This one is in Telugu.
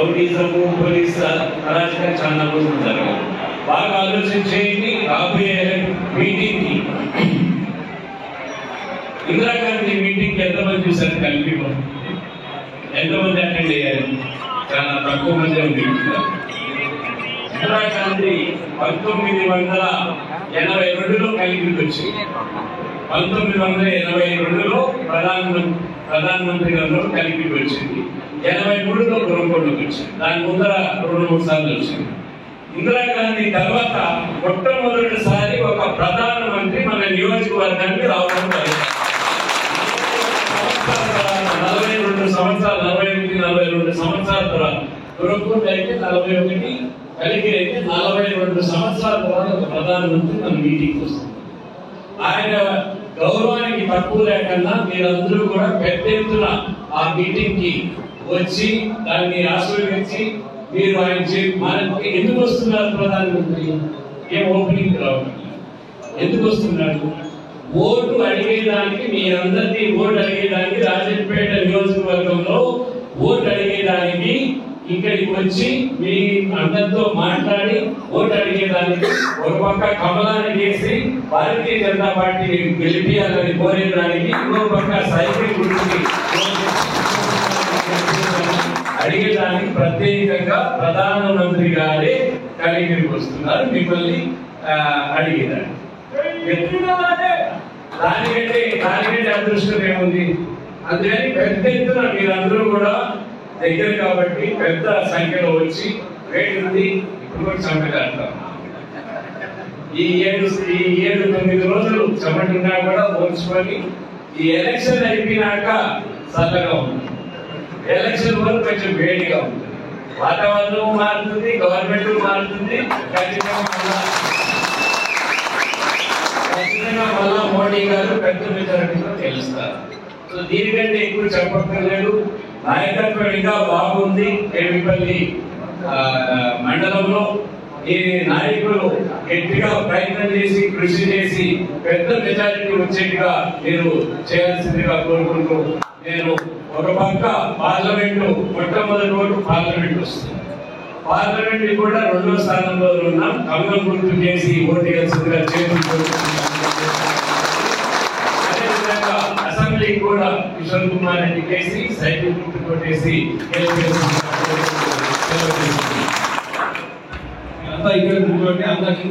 రౌడీజము పోలీస్ అరాచకాలు చాలా రోజులు జరగాలి. బాగా ఆలోచన చేయండి. రాబోయే మీటింగ్కి ఇందిరాగాంధీ మీటింగ్కి ఎంతమంది చూసారు? కలిపి ఎంతమంది అటెండ్ అయ్యారు? చాలా తక్కువ మంది ఉంది. ఇందిరాగాంధీ 1982లో కలిగికి వచ్చింది. 1982లో ప్రధానమంత్రి గారు కలిగికి వచ్చింది. 83లో గురంకొండకు వచ్చింది. దాని ముందర 2-3 సార్లు వచ్చింది. ఇందిరాగాంధీ తర్వాత మొట్టమొదటిసారి ఒక ప్రధానమంత్రి మన నియోజకవర్గానికి రావడం జరిగింది. 42 సంవత్సరాలు, 42 సంవత్సరాల తర్వాత గురంకొండ అయితే 41, కలిగిరి అయితే 42 సంవత్సరాల తర్వాత ఒక ప్రధానమంత్రి మన మీటింగ్కి వస్తుంది. ఆయన గౌరవానికి తక్కువ లేకుండా మీరందరూ కూడా పెద్ద ఎత్తున ఆ మీటింగ్ కి వచ్చి దాన్ని ఆశీర్వదించి మీరు ఆయన మనకి ఎందుకు వస్తున్నారు? ప్రధానమంత్రి ఏం ఓపెనింగ్ రావాలి, ఎందుకు వస్తున్నాడు? ఓటు అడిగేదానికి, మీ అందరినీ ఓటు అడిగేదానికి, రాజంపేట నియోజకవర్గంలో ఓటు అడిగేదానికి ఇక్కడికి వచ్చి మీ అందరితో మాట్లాడి ఓటు అడిగేదానికి, ఒక పక్క కమలాన్ని చేసి భారతీయ జనతా పార్టీ గెలిపియాలని కోరేదానికి, ఇంకో పక్క సైకిల్ గురించి అడిగేదానికి ప్రత్యేకంగా ప్రధానమంత్రి గారే కలిగిరికి వస్తున్నారు మిమ్మల్ని అడిగేదాన్ని. దానికంటే అదృష్టం ఏముంది? అందుకని పెద్ద ఎత్తున మీరందరూ కూడా దగ్గర కాబట్టి పెద్ద సంఖ్యలో వచ్చి వేడి ఉంది. ఇప్పుడు కూడా చెమట అంటాం. ఈ 7-9 రోజులు చెమటున్నా కూడా ఓర్చుకొని ఈ ఎలక్షన్ అయిపోయినాక చల్లగా ఉంటుంది. ఎలక్షన్ వరకు కొంచెం వేడిగా ఉంటుంది. వాతావరణం మారుతుంది, గవర్నమెంట్ మారుతుంది. ఖచ్చితంగా మళ్ళా మోడీ గారు పెద్ద మెజారిటీలో తెలుస్తారు. సో దీనికంటే ఎక్కువ చెప్పక్కర్లేదు. నాయకత్వం ఇంకా బాగుంది. కేవీపల్లి మండలంలో ఈ నాయకులు గట్టిగా ప్రయత్నం చేసి, కృషి చేసి పెద్ద మెజారిటీ వచ్చేట్టుగా మీరు చేయాల్సిందిగా కోరుకుంటూ, నేను ఒక పక్క పార్లమెంటు మొట్టమొదటి రోజు పార్లమెంట్ వస్తుంది. పార్లమెంట్ కూడా 2వ స్థానంలో ఉన్నాం. కమలం గుర్తు చేసి ఓటేయాల్సిందిగా అదేవిధంగా అసెంబ్లీ కూడా కిషోర్ కుమార్ రెడ్డి కేసి సైకిల్ గుర్తు కొట్టేసి అంతా ఇక్కడ కూర్చోండి. అందరికీ